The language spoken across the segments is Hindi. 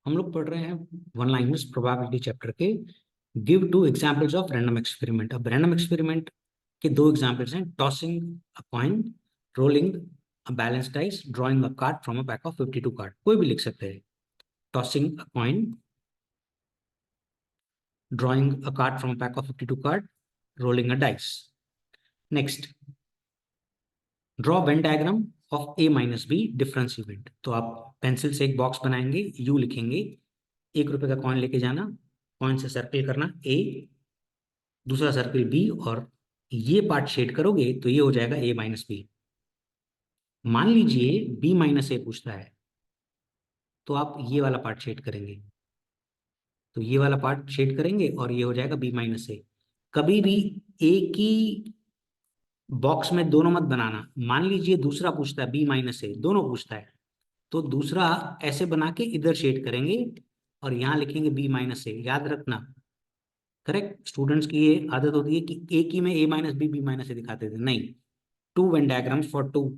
हम लोग पढ़ रहे हैं वन लाइनर्स प्रोबेबिलिटी चैप्टर के give two examples of random experiment. अब रैंडम एक्सपेरिमेंट के दो एग्जांपल्स हैं, tossing a coin, rolling a balance dice, drawing a card from a pack of 52 card. कोई भी लिख सकते हैं, tossing a coin, drawing a card from a pack of 52 card, rolling a dice. Next, draw Venn diagram of A minus B difference event. तो आप पेंसिल से एक बॉक्स बनाएंगे, यू लिखेंगे, ₹1 का कॉइन लेके जाना, कॉइन से सर्किल करना ए, दूसरा सर्किल बी, और ये पार्ट शेड करोगे तो ये हो जाएगा ए माइनस बी। मान लीजिए बी माइनस ए पूछता है तो आप ये वाला पार्ट शेड करेंगे, तो ये वाला पार्ट शेड करेंगे और ये हो जाएगा बी माइनस ए। कभी भी एक ही बॉक्स में दोनों मत बनाना। मान लीजिए दूसरा पूछता है बी माइनस ए, दोनों पूछता है, तो दूसरा ऐसे बना के इधर शेड करेंगे और यहाँ लिखेंगे बी माइनस ए। याद रखना, करेक्ट। स्टूडेंट्स की ये आदत होती है कि एक ही में A minus B minus A दिखाते थे, नहीं, two Venn diagrams for two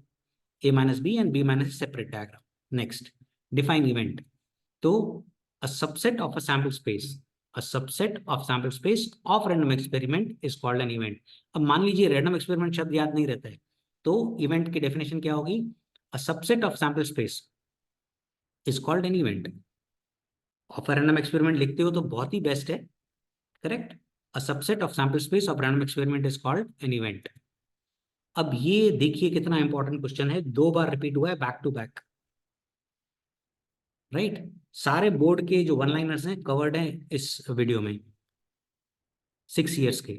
a minus b and b minus separate diagram. Next, define event. तो a subset of a sample space, a subset of sample space of random experiment is called an event. अब मान लीजिए random experiment शब्द याद नहीं रहता है, तो event की definition क्या होगी? A subset of sample space is called an event. of a random experiment लिखते हो तो बहुत ही बेस्ट है, correct. A subset of sample space of random experiment is called an event. अब ये देखिए कितना इंपॉर्टेंट क्वेश्चन है, 2 बार रिपीट हुआ है बैक टू बैक, राइट। सारे बोर्ड के जो वन लाइनर्स हैं कवर्ड हैं इस वीडियो में, 6 years के।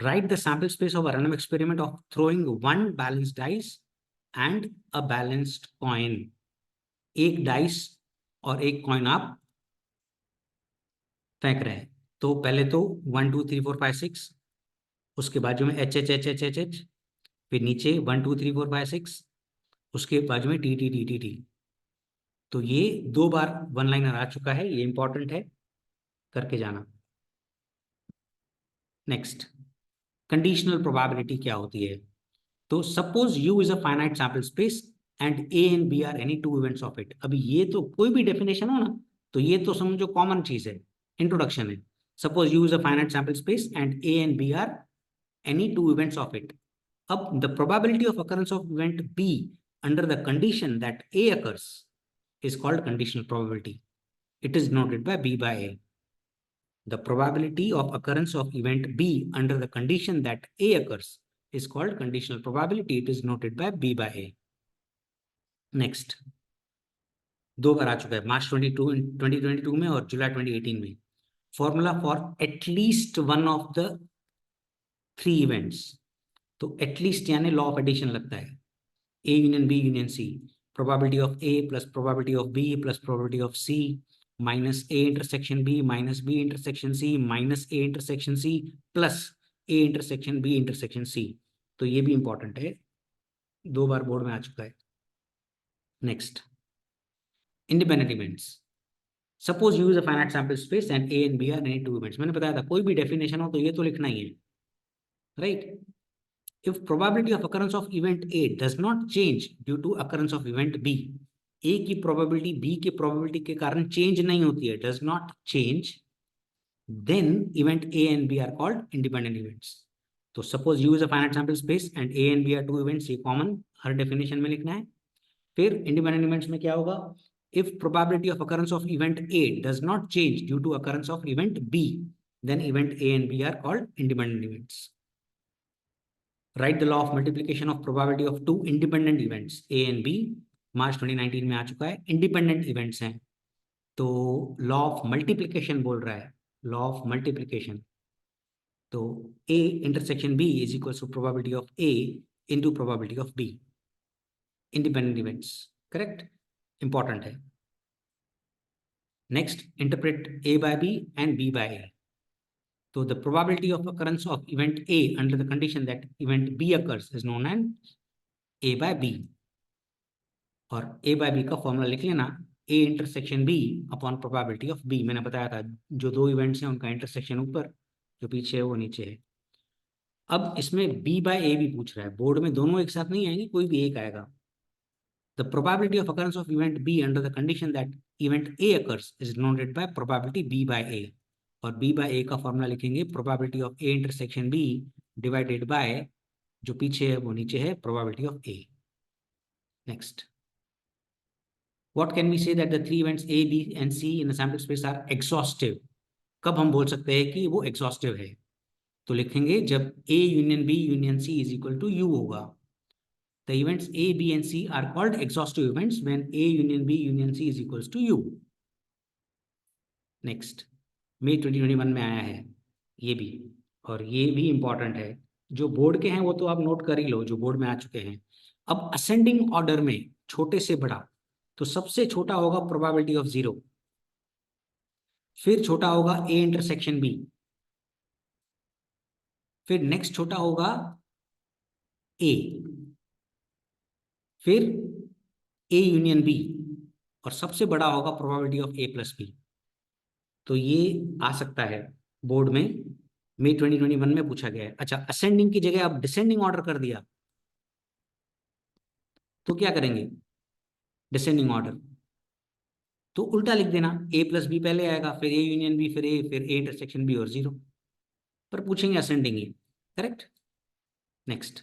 Right the sample space of a random experiment of throwing one balanced dice and a balanced coin. एक डाइस और एक कॉइन आप फेंक रहे हैं, तो पहले तो 1 2 3 4 5 6, उसके बाजू में H H H H H H, फिर नीचे 1 2 3 4 5 6, उसके बाजू में T T T T T. तो ये 2 बार वन लाइनर आ चुका है, ये इंपॉर्टेंट है, करके जाना। नेक्स्ट, कंडीशनल प्रोबेबिलिटी क्या होती है? तो suppose you is a finite sample space and A and B are any two events of it. अभी ये तो कोई भी डेफिनेशन हो ना, तो ये तो समझो कॉमन चीज है, इंट्रोडक्शन है। Suppose you is a finite sample space and A and B are any two events of it. अब the probability of occurrence of event B under the condition that A occurs is called conditional probability. It is noted by B by A. The probability of occurrence of event B under the condition that A occurs is called conditional probability. It is noted by B by A. Next, 2 बार आ चुका है, मार्च 2022 में और जुलाई 2018 में। Formula for at least one of the 3 events. तो एटलीस्ट यानी लॉ ऑफ एडिशन लगता है, A union B union C, probability of A plus probability of B plus probability of C minus A intersection B minus B intersection C minus A intersection C plus A intersection B intersection C। तो ये भी इंपॉर्टेंट है, 2 बार बोर्ड में आ चुका है। Next, independent events. Suppose U is a finite sample space and A and B are any two events. मैंने बताया था कोई भी डेफिनेशन हो तो ये तो लिखना ही है, right. If probability of occurrence of event A does not change due to occurrence of event B, A की probability B के probability के कारण change नहीं होती है, does not change, then event A and B are called independent events. तो suppose U is a finite sample space and A and B are 2 events, ये common हर definition में लिखना है। फिर independent events में क्या होगा? If probability of occurrence of event A does not change due to occurrence of event B, then event A and B are called independent events. Write the law of multiplication of probability of 2 independent events A and B। मार्च 2019 में आ चुका है। इंडिपेंडेंट इवेंट्स हैं तो लॉ ऑफ मल्टीप्लिकेशन बोल रहा है, लॉ ऑफ मल्टीप्लिकेशन। तो A intersection B is equal to probability of A into probability of B। Independent events, correct, important है। Next, interpret A by B and B by A। So the probability of occurrence of event A under the condition that event B occurs is known as A by B। और A by B का फॉर्मूला लिख लेना, A intersection B upon probability of B। मैंने बताया था जो 2 इवेंट्स हैं उनका इंटरसेक्शन ऊपर, जो पीछे है वो नीचे है। अब इसमें B by A भी पूछ रहा है, बोर्ड में दोनों एक साथ नहीं आएंगे, कोई भी एक आएगा। The probability of occurrence of event B under the condition that event A occurs is denoted by probability B by A. और B by A का फॉर्मूला लिखेंगे probability of A intersection B divided by जो पीछे है वो नीचे है probability of A. Next. What can we say that the three events A, B and C in the sample space are exhaustive? कब हम बोल सकते हैं कि वो exhaustive है? तो लिखेंगे जब A union B union C is equal to U होगा. The events A, B and C are called exhaustive events when A union B union C is equals to U. Next, May 2021 में आया है ये भी, और ये भी इंपॉर्टेंट है. जो बोर्ड के हैं वो तो आप नोट कर ही लो, जो बोर्ड में आ चुके हैं. अब असेंडिंग ऑर्डर में छोटे से बड़ा, तो सबसे छोटा होगा प्रोबेबिलिटी ऑफ 0, फिर छोटा होगा A इंटरसेक्शन B, फिर नेक्स्ट छोटा होगा A, फिर A यूनियन B, और सबसे बड़ा होगा probability of A plus B. तो ये आ सकता है बोर्ड में, मई 2021 में पूछा गया है. अच्छा, असेंडिंग की जगह आप डिसेंडिंग ऑर्डर कर दिया तो क्या करेंगे? डिसेंडिंग ऑर्डर तो उल्टा लिख देना, A प्लस बी पहले आएगा, फिर A यूनियन B, फिर A इंटरसेक्शन B और 0, पर पूछेंगे असेंडिंग ही. करेक्ट. Next,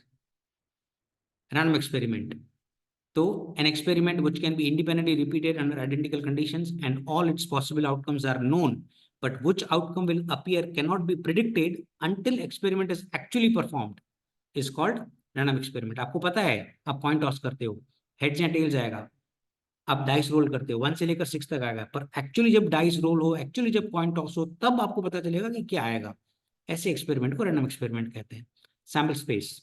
random experiment. तो an experiment which can be independently repeated under identical conditions and all its possible outcomes are known, but which outcome will appear cannot be predicted until experiment is actually performed is called random experiment. आपको पता है, आप पॉइंट टॉस करते हो, हेड्स या टेल्स आएगा, आप डाइस रोल करते हो 1 से लेकर 6 तक आएगा, पर एक्चुअली जब डाइस रोल हो, एक्चुअली जब पॉइंट टॉस हो, तब आपको पता चलेगा कि क्या आएगा. ऐसे एक्सपेरिमेंट को रैंडम एक्सपेरिमेंट कहते हैं. Sample space,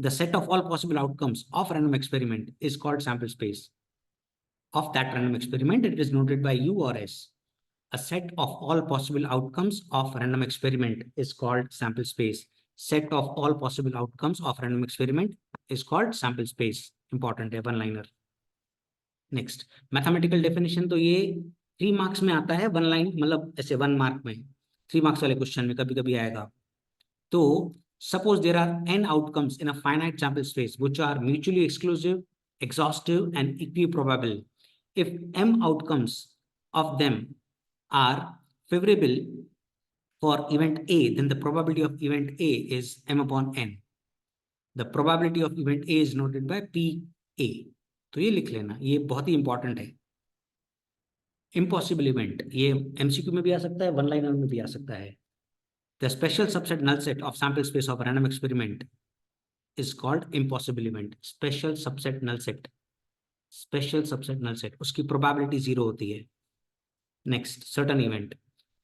the set of all possible outcomes of random experiment is called sample space. Of that random experiment, it is noted by U or S. A set of all possible outcomes of random experiment is called sample space. Set of all possible outcomes of random experiment is called sample space. Important है, one liner. Next, mathematical definition. तो ये 3 marks में आता है, 1 line, मतलब ऐसे 1 mark में, 3 marks वाले क्वेश्चन में कभी कभी आएगा. तो suppose there are n outcomes in a finite sample space which are mutually exclusive, exhaustive and equiprobable. If m outcomes of them are favorable for event A, then the probability of event A is m upon n. The probability of event A is noted by PA. तो ये लिख लेना, ये बहुत ही इंपॉर्टेंट है. इम्पॉसिबल इवेंट, ये MCQ में भी आ सकता है, 1 लाइनर में भी आ सकता है. The special subset null set of sample space of a random experiment is called impossible event. Special subset null set. Special subset null set. उसकी probability 0 होती है. Next, certain event.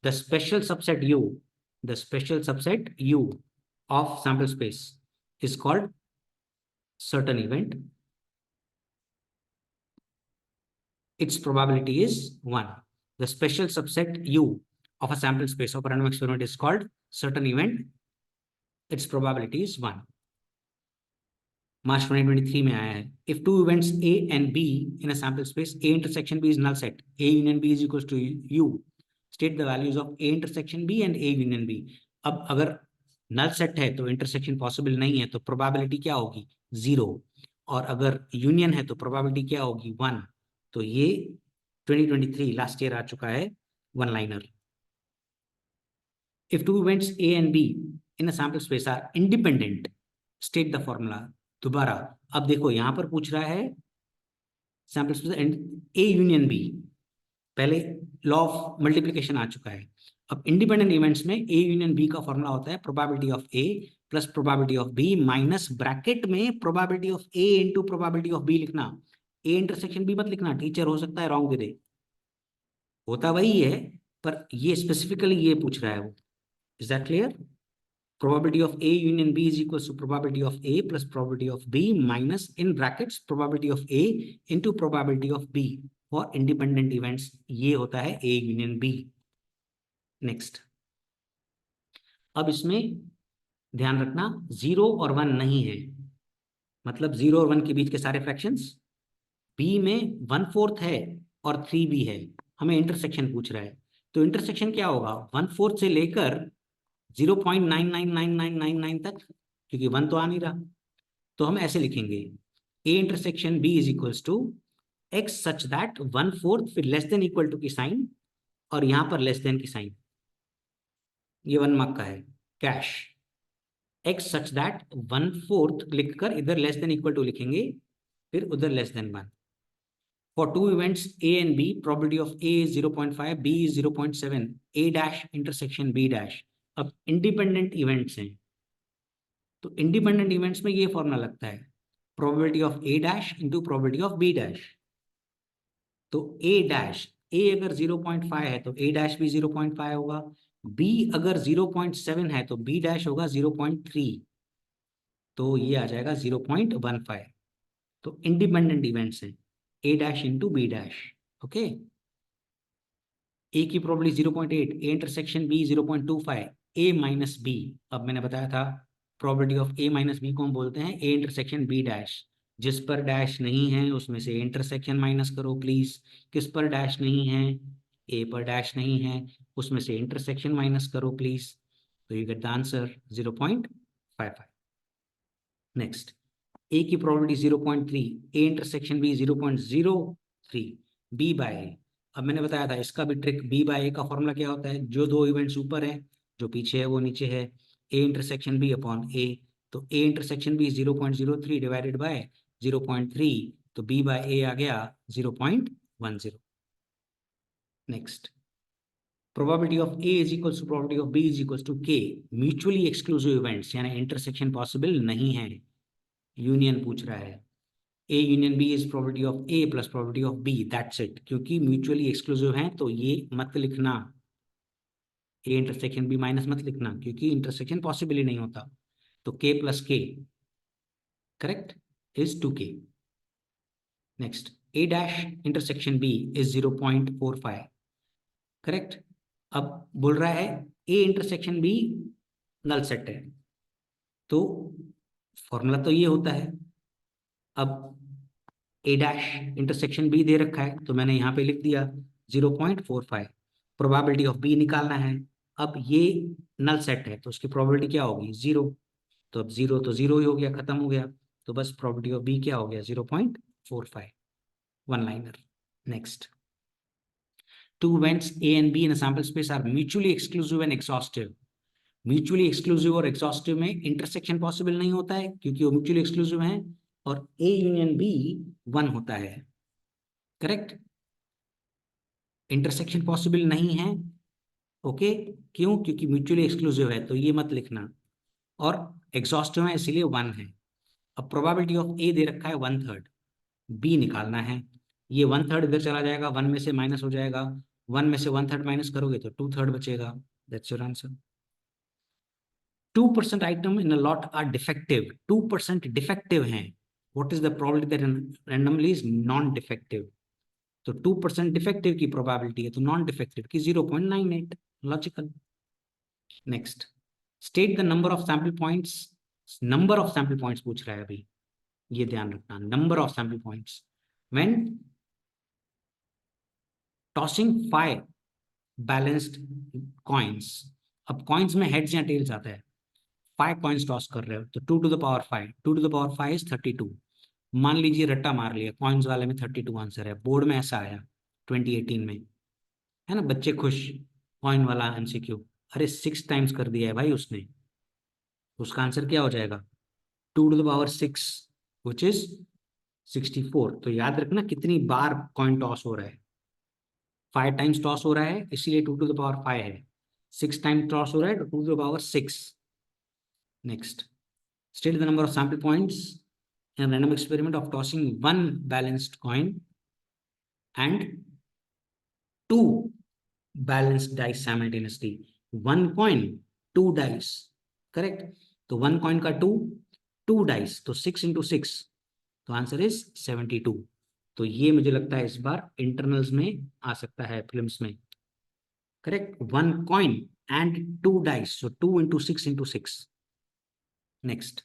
The special subset U. The special subset U of sample space is called certain event. Its probability is 1. The special subset U of a sample space of a random experiment is called certain event. Its probability is 1. March 2023 में आया है. If two events A and B in a sample space, A intersection B is null set. A union B is equals to U. State the values of A intersection B and A union B. अब अगर null set है तो intersection possible नहीं है, तो probability क्या होगी? 0. और अगर union है तो probability क्या होगी? 1. तो ये 2023 लास्ट ईयर आ चुका है, 1 liner. If two events A and B in a sample space are independent, state the formula. दोबारा, अब देखो यहां पर पूछ रहा है sample space and A union B, पहले लॉ ऑफ मल्टीप्लिकेशन आ चुका है. अब इंडिपेंडेंट इवेंट्स में A यूनियन B का फॉर्मूला होता है probability of A plus probability of B minus bracket में probability of A into probability of B लिखना. A इंटरसेक्शन B मत लिखना, टीचर हो सकता है रॉन्ग दे दे, होता वही है, पर ये स्पेसिफिकली ये पूछ रहा है वो. Is that clear? Probability of A union B is equals to probability of A plus probability of B minus in brackets probability of A into probability of B for independent events. ये होता है A union B. Next. अब इसमें ध्यान रखना 0 और 1 नहीं है, मतलब 0 और 1 के बीच के सारे फ्रैक्शंस. B में 1/4 है और 3B है, हमें इंटरसेक्शन पूछ रहा है, तो इंटरसेक्शन क्या होगा? 1/4 से लेकर 0.999999 तक, क्योंकि 1 तो आ नहीं रहा, तो हम ऐसे लिखेंगे A intersection B is equals to x such that 1/4, फिर लेस देन इक्वल टू की साइन और यहां पर लेस देन की साइन, ये 1 मार्क का है। कैश x सच दैट 1/4 लिखकर इधर लेस देन इक्वल टू लिखेंगे, फिर उधर less than 1। For two events A and B, probability of A is 0.5, B is 0.7, A dash intersection B dash। अब इंडिपेंडेंट इवेंट्स हैं, तो इंडिपेंडेंट इवेंट्स में ये फॉर्मूला लगता है, probability of A dash into probability of B dash. तो A डैश, A अगर 0.5 है तो A डैश भी 0.5 होगा, B अगर 0.7 है तो B डैश होगा 0.3, तो ये आ जाएगा 0.15। तो इंडिपेंडेंट इवेंट्स हैं A dash into B dash. Okay, A की probability 0.8, A intersection B 0.25, A minus B। अब मैंने बताया था probability of A minus B को हम बोलते हैं A इंटरसेक्शन B डैश। जिस पर डैश नहीं है उसमें से इंटरसेक्शन माइनस करो प्लीज। किस पर डैश नहीं है? A पर डैश नहीं है, उसमें से इंटरसेक्शन माइनस करो प्लीज। तो you get the answer 0.55। Next, A की probability 0.3, A intersection B 0.03, B by A। अब मैंने बताया था इसका भी ट्रिक, B बाय A का फॉर्मूला क्या होता है, जो दो इवेंट्स ऊपर है जो पीछे है वो नीचे है, A intersection B upon A। तो A intersection B 0.03 divided by 0.3, तो B बाय A आ गया 0.10। Next, probability of A is equals to probability of B is equals to K। Mutually exclusive events यानी इंटरसेक्शन पॉसिबल नहीं है, यूनियन पूछ रहा है। A union B is probability of A plus probability of B, that's it. क्योंकि म्यूचुअली एक्सक्लूसिव हैं तो ये मत लिखना, A इंटरसेक्शन B माइनस मत लिखना क्योंकि इंटरसेक्शन पॉसिबल ही नहीं होता। तो K plus K correct is 2K। Next, A dash intersection B is 0.45 correct. अब बोल रहा है A intersection B null set है, तो फॉर्मूला तो ये होता है। अब A डैश इंटरसेक्शन B दे रखा है तो मैंने यहाँ पे लिख दिया 0.45। प्रोबेबिलिटी ऑफ B निकालना है। अब ये नल सेट है तो उसकी प्रोबेबिलिटी क्या होगी? 0। तो अब 0 तो 0 ही हो गया, खत्म हो गया। तो बस प्रोबेबिलिटी ऑफ B क्या हो गया? 0.45, one liner. Next, two events A and B in a sample space are mutually exclusive and exhaustive। Mutually exclusive और एक्सॉस्टिव में इंटरसेक्शन पॉसिबल नहीं होता है क्योंकि वो म्यूचुअली एक्सक्लूसिव हैं, और A यूनियन B 1 होता है। करेक्ट, इंटरसेक्शन पॉसिबल नहीं है। ओके, क्यों? क्योंकि म्यूचुअली एक्सक्लूसिव है, तो ये मत लिखना। और एग्जॉस्टिव है इसलिए 1 है। अब प्रोबेबिलिटी ऑफ A दे रखा है 1/3, B निकालना है। ये 1/3 इधर चला जाएगा, 1 में से माइनस हो जाएगा, 1 में से 1/3 माइनस करोगे तो 2/3 बचेगा। That's your answer. 2% item in a lot are defective, 2% defective हैं। What is the probability that randomly is non defective? तो 2% डिफेक्टिव की प्रोबेबिलिटी है तो नॉन डिफेक्टिव की 0.98, logical. Next, state the number of sample points. Number of sample points पूछ रहा है अभी, ये ध्यान रखना, number of sample points when tossing 5 balanced coins. अब कॉइन्स में हेड्स या टेल्स आता है, 5 कॉइन्स टॉस कर रहे हो तो 2 to the power 5, 2 to the power 5 is 32। मान लीजिए रट्टा मार लिया, कॉइन्स वाले में 32 आंसर है, बोर्ड में ऐसा आया 2018 में, है ना, बच्चे खुश, कॉइन वाला एमसीक्यू। अरे 6 टाइम्स कर दिया है भाई उसने, उसका आंसर क्या हो जाएगा? 2 to the power 6 which is 64। तो याद रखना कितनी बार कॉइन टॉस हो रहा है, 5 टाइम्स टॉस हो रहा है इसीलिए 2 टू द पावर 5 है, 6 टाइम्स टॉस हो रहा है तो 2 to the power 6। Next, state the number of sample points in a random experiment of tossing one balanced coin and two balanced dice simultaneously। one coin, two dice, correct। तो one coin का two dice, तो 6 into 6, तो आंसर इज 72। तो ये मुझे लगता है इस बार इंटरनल्स में आ सकता है, फिल्म्स में। Correct, one coin and two dice, so 2 into 6 into 6। Next,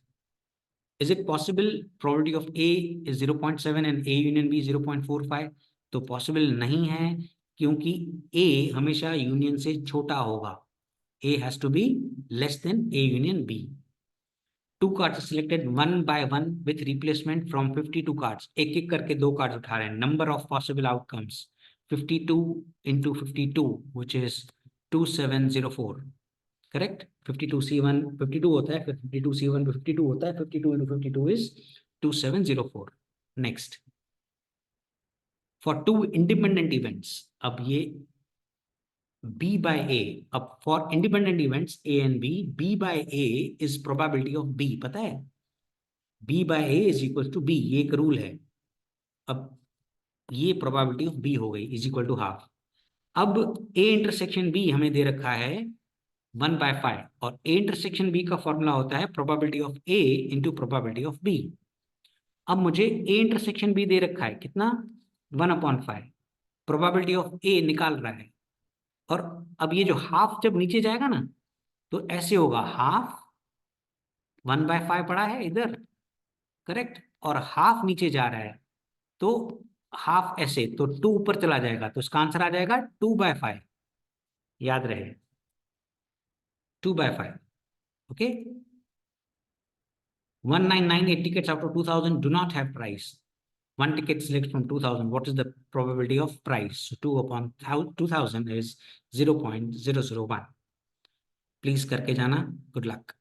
is it possible probability of A is 0.7 and A union B 0.45? तो पॉसिबल नहीं है क्योंकि A हमेशा यूनियन से छोटा होगा, A has to be less than A union B। 2 cards selected one by one with replacement from 52 cards. एक एक करके 2 cards उठा रहे हैं. Number of possible outcomes 52 into 52 which is 2704. Correct? 52C1 52 होता है, फिर 52C1 52 होता है, 52 into 52 is 2704. Next, for 2 independent events, अब ये B by A. अब for independent events A and B by A is probability of B. पता है? B by A is equal to B. ये एक रूल है. अब ये probability of B हो गई is equal to half. अब A intersection B हमें दे रखा है 1/5 और A intersection B का फॉर्मूला होता है probability of A into probability of B. अब मुझे A intersection B दे रखा है कितना 1/5. probability of A निकाल रहा है और अब ये जो हाफ जब नीचे जाएगा ना तो ऐसे होगा, हाफ 1/5 पड़ा है इधर, करेक्ट, और हाफ नीचे जा रहा है तो हाफ ऐसे, तो 2 ऊपर चला जाएगा तो इसका आंसर आ जाएगा 2/5. याद रहे 2/5. Okay. 1998 tickets out of 2000 do not have price. One ticket selected from 2000. What is the probability of price? So 2 upon 2000 is 0.001. Please करके जाना. Good luck.